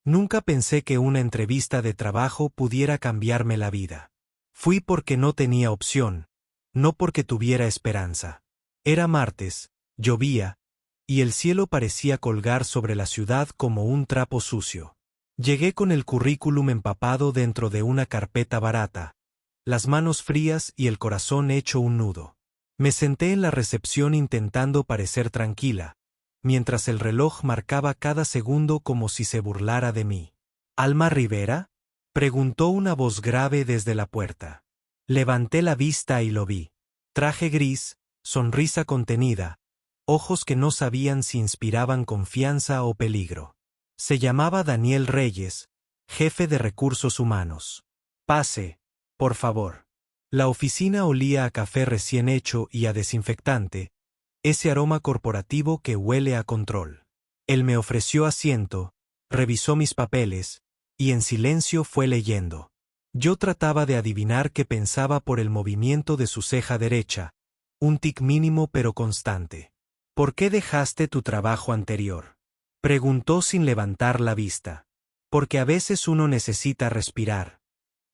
Nunca pensé que una entrevista de trabajo pudiera cambiarme la vida. Fui porque no tenía opción, no porque tuviera esperanza. Era martes, llovía, y el cielo parecía colgar sobre la ciudad como un trapo sucio. Llegué con el currículum empapado dentro de una carpeta barata, las manos frías y el corazón hecho un nudo. Me senté en la recepción intentando parecer tranquila, mientras el reloj marcaba cada segundo como si se burlara de mí. ¿Alma Rivera?, preguntó una voz grave desde la puerta. Levanté la vista y lo vi. Traje gris, sonrisa contenida, ojos que no sabían si inspiraban confianza o peligro. Se llamaba Daniel Reyes, jefe de recursos humanos. Pase, por favor. La oficina olía a café recién hecho y a desinfectante, ese aroma corporativo que huele a control. Él me ofreció asiento, revisó mis papeles, y en silencio fue leyendo. Yo trataba de adivinar qué pensaba por el movimiento de su ceja derecha, un tic mínimo pero constante. ¿Por qué dejaste tu trabajo anterior?, preguntó sin levantar la vista. Porque a veces uno necesita respirar,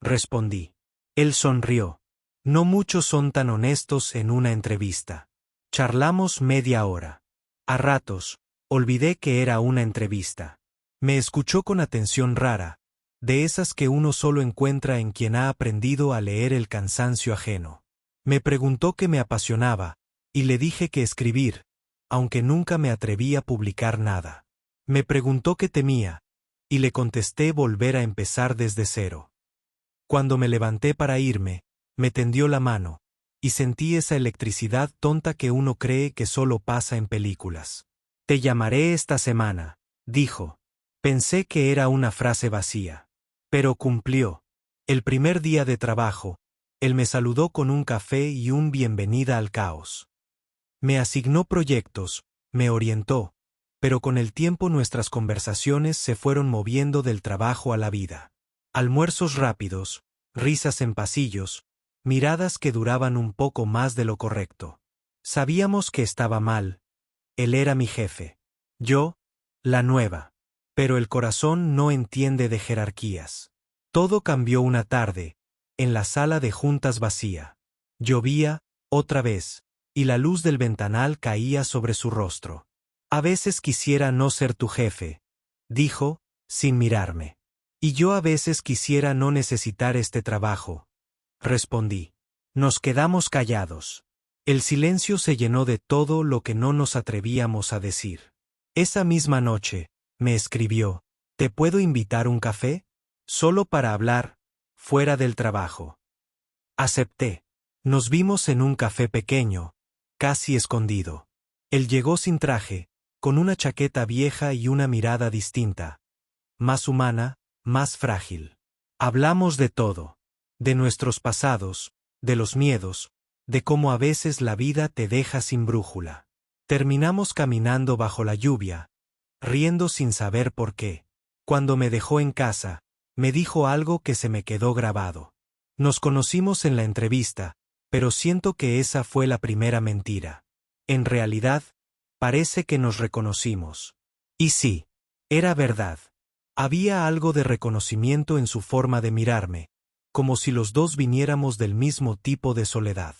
respondí. Él sonrió. No muchos son tan honestos en una entrevista. Charlamos media hora. A ratos, olvidé que era una entrevista. Me escuchó con atención rara, de esas que uno solo encuentra en quien ha aprendido a leer el cansancio ajeno. Me preguntó qué me apasionaba, y le dije que escribir, aunque nunca me atreví a publicar nada. Me preguntó qué temía, y le contesté volver a empezar desde cero. Cuando me levanté para irme, me tendió la mano, y sentí esa electricidad tonta que uno cree que solo pasa en películas. Te llamaré esta semana, dijo. Pensé que era una frase vacía. Pero cumplió. El primer día de trabajo, él me saludó con un café y un bienvenida al caos. Me asignó proyectos, me orientó, pero con el tiempo nuestras conversaciones se fueron moviendo del trabajo a la vida. Almuerzos rápidos, risas en pasillos, miradas que duraban un poco más de lo correcto. Sabíamos que estaba mal. Él era mi jefe. Yo, la nueva. Pero el corazón no entiende de jerarquías. Todo cambió una tarde, en la sala de juntas vacía. Llovía, otra vez, y la luz del ventanal caía sobre su rostro. A veces quisiera no ser tu jefe, dijo, sin mirarme. Y yo a veces quisiera no necesitar este trabajo, respondí. Nos quedamos callados. El silencio se llenó de todo lo que no nos atrevíamos a decir. Esa misma noche, me escribió, ¿te puedo invitar un café? Solo para hablar, fuera del trabajo. Acepté. Nos vimos en un café pequeño, casi escondido. Él llegó sin traje, con una chaqueta vieja y una mirada distinta. Más humana, más frágil. Hablamos de todo. De nuestros pasados, de los miedos, de cómo a veces la vida te deja sin brújula. Terminamos caminando bajo la lluvia, riendo sin saber por qué. Cuando me dejó en casa, me dijo algo que se me quedó grabado. Nos conocimos en la entrevista, pero siento que esa fue la primera mentira. En realidad, parece que nos reconocimos. Y sí, era verdad. Había algo de reconocimiento en su forma de mirarme, como si los dos viniéramos del mismo tipo de soledad.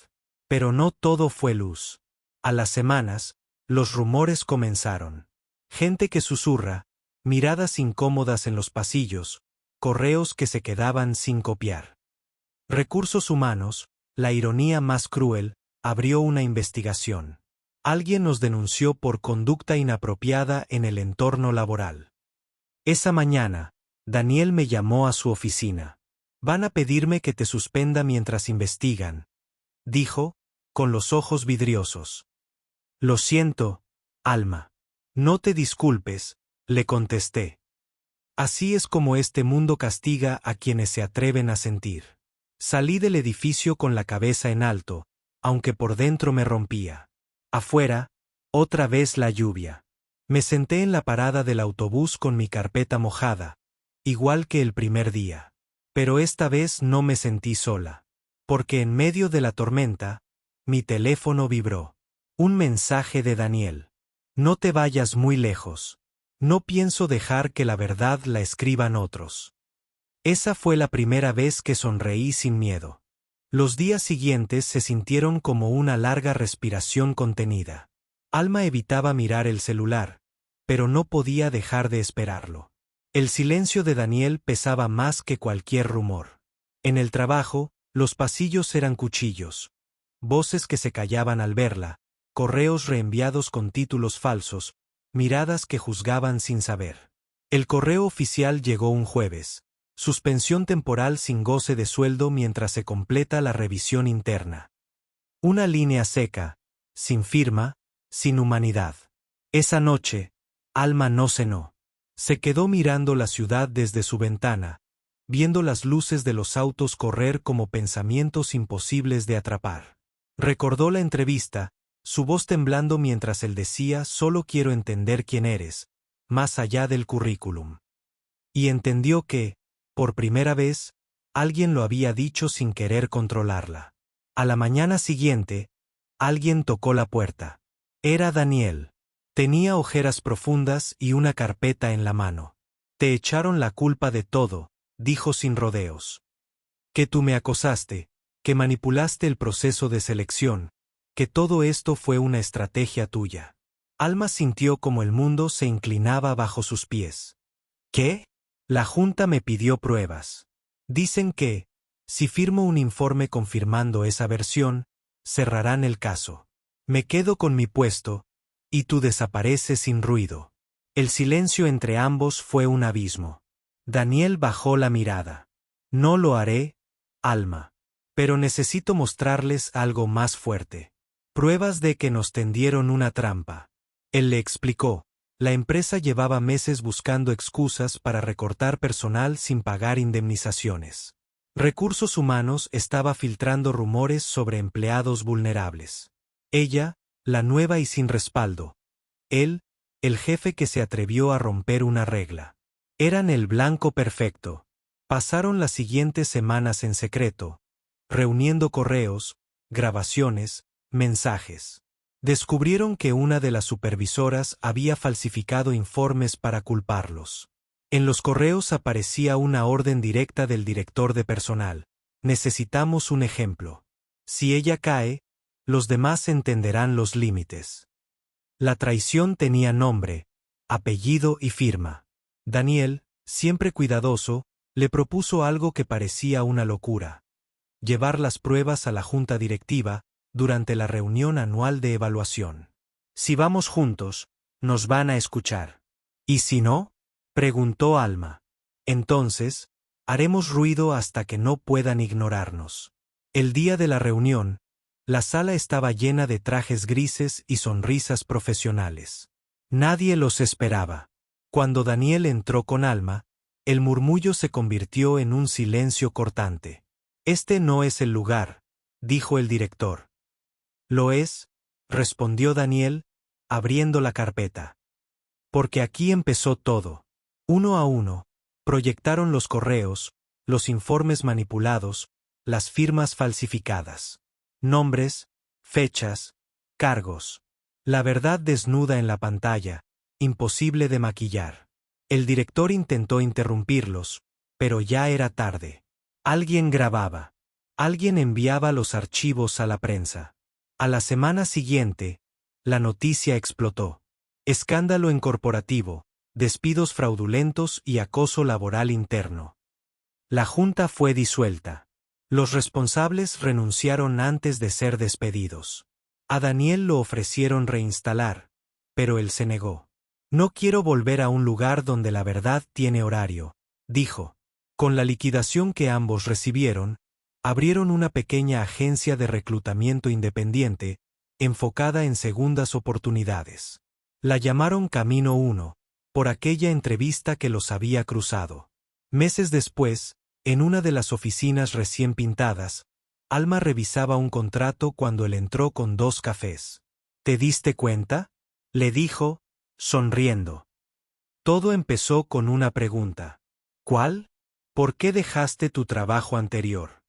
Pero no todo fue luz. A las semanas, los rumores comenzaron. Gente que susurra, miradas incómodas en los pasillos, correos que se quedaban sin copiar. Recursos Humanos, la ironía más cruel, abrió una investigación. Alguien nos denunció por conducta inapropiada en el entorno laboral. Esa mañana, Daniel me llamó a su oficina. Van a pedirme que te suspenda mientras investigan, dijo, con los ojos vidriosos. Lo siento, Alma. No te disculpes, le contesté. Así es como este mundo castiga a quienes se atreven a sentir. Salí del edificio con la cabeza en alto, aunque por dentro me rompía. Afuera, otra vez la lluvia. Me senté en la parada del autobús con mi carpeta mojada, igual que el primer día. Pero esta vez no me sentí sola. Porque en medio de la tormenta, mi teléfono vibró. Un mensaje de Daniel. No te vayas muy lejos. No pienso dejar que la verdad la escriban otros. Esa fue la primera vez que sonreí sin miedo. Los días siguientes se sintieron como una larga respiración contenida. Alma evitaba mirar el celular, pero no podía dejar de esperarlo. El silencio de Daniel pesaba más que cualquier rumor. En el trabajo, los pasillos eran cuchillos, voces que se callaban al verla, correos reenviados con títulos falsos, miradas que juzgaban sin saber. El correo oficial llegó un jueves. Suspensión temporal sin goce de sueldo mientras se completa la revisión interna. Una línea seca, sin firma, sin humanidad. Esa noche, Alma no cenó. Se quedó mirando la ciudad desde su ventana, viendo las luces de los autos correr como pensamientos imposibles de atrapar. Recordó la entrevista, su voz temblando mientras él decía: «Solo quiero entender quién eres, más allá del currículum». Y entendió que, por primera vez, alguien lo había dicho sin querer controlarla. A la mañana siguiente, alguien tocó la puerta. Era Daniel. Tenía ojeras profundas y una carpeta en la mano. «Te echaron la culpa de todo», dijo sin rodeos. «Que tú me acosaste, que manipulaste el proceso de selección, que todo esto fue una estrategia tuya». Alma sintió como el mundo se inclinaba bajo sus pies. «¿Qué? La Junta me pidió pruebas. Dicen que, si firmo un informe confirmando esa versión, cerrarán el caso. Me quedo con mi puesto, y tú desapareces sin ruido». El silencio entre ambos fue un abismo. Daniel bajó la mirada. «No lo haré, Alma. Pero necesito mostrarles algo más fuerte. Pruebas de que nos tendieron una trampa». Él le explicó. La empresa llevaba meses buscando excusas para recortar personal sin pagar indemnizaciones. Recursos Humanos estaba filtrando rumores sobre empleados vulnerables. Ella, la nueva y sin respaldo. Él, el jefe que se atrevió a romper una regla. Eran el blanco perfecto. Pasaron las siguientes semanas en secreto, reuniendo correos, grabaciones, mensajes. Descubrieron que una de las supervisoras había falsificado informes para culparlos. En los correos aparecía una orden directa del director de personal: «Necesitamos un ejemplo. Si ella cae, los demás entenderán los límites». La traición tenía nombre, apellido y firma. Daniel, siempre cuidadoso, le propuso algo que parecía una locura: llevar las pruebas a la junta directiva durante la reunión anual de evaluación. «Si vamos juntos, nos van a escuchar». «¿Y si no?», preguntó Alma. «Entonces, haremos ruido hasta que no puedan ignorarnos». El día de la reunión, la sala estaba llena de trajes grises y sonrisas profesionales. Nadie los esperaba. Cuando Daniel entró con Alma, el murmullo se convirtió en un silencio cortante. «Este no es el lugar», dijo el director. «Lo es», respondió Daniel, abriendo la carpeta. «Porque aquí empezó todo». Uno a uno, proyectaron los correos, los informes manipulados, las firmas falsificadas. Nombres, fechas, cargos. La verdad desnuda en la pantalla, imposible de maquillar. El director intentó interrumpirlos, pero ya era tarde. Alguien grababa. Alguien enviaba los archivos a la prensa. A la semana siguiente, la noticia explotó. Escándalo en corporativo, despidos fraudulentos y acoso laboral interno. La junta fue disuelta. Los responsables renunciaron antes de ser despedidos. A Daniel lo ofrecieron reinstalar, pero él se negó. «No quiero volver a un lugar donde la verdad tiene horario», dijo. Con la liquidación que ambos recibieron, abrieron una pequeña agencia de reclutamiento independiente, enfocada en segundas oportunidades. La llamaron Camino 1, por aquella entrevista que los había cruzado. Meses después, en una de las oficinas recién pintadas, Alma revisaba un contrato cuando él entró con 2 cafés. «¿Te diste cuenta?», le dijo, sonriendo. Todo empezó con una pregunta. «¿Cuál? ¿Por qué dejaste tu trabajo anterior?».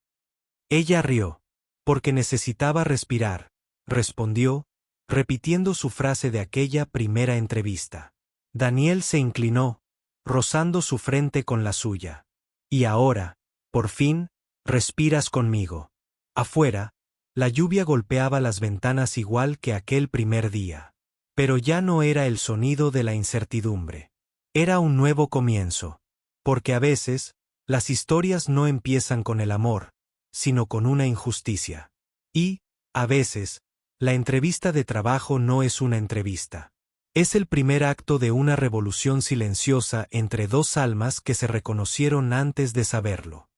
Ella rió. «Porque necesitaba respirar», respondió, repitiendo su frase de aquella primera entrevista. Daniel se inclinó, rozando su frente con la suya. Y ahora, por fin, respiras conmigo. Afuera, la lluvia golpeaba las ventanas igual que aquel primer día. Pero ya no era el sonido de la incertidumbre. Era un nuevo comienzo. Porque a veces, las historias no empiezan con el amor, sino con una injusticia. Y, a veces, la entrevista de trabajo no es una entrevista. Es el primer acto de una revolución silenciosa entre dos almas que se reconocieron antes de saberlo.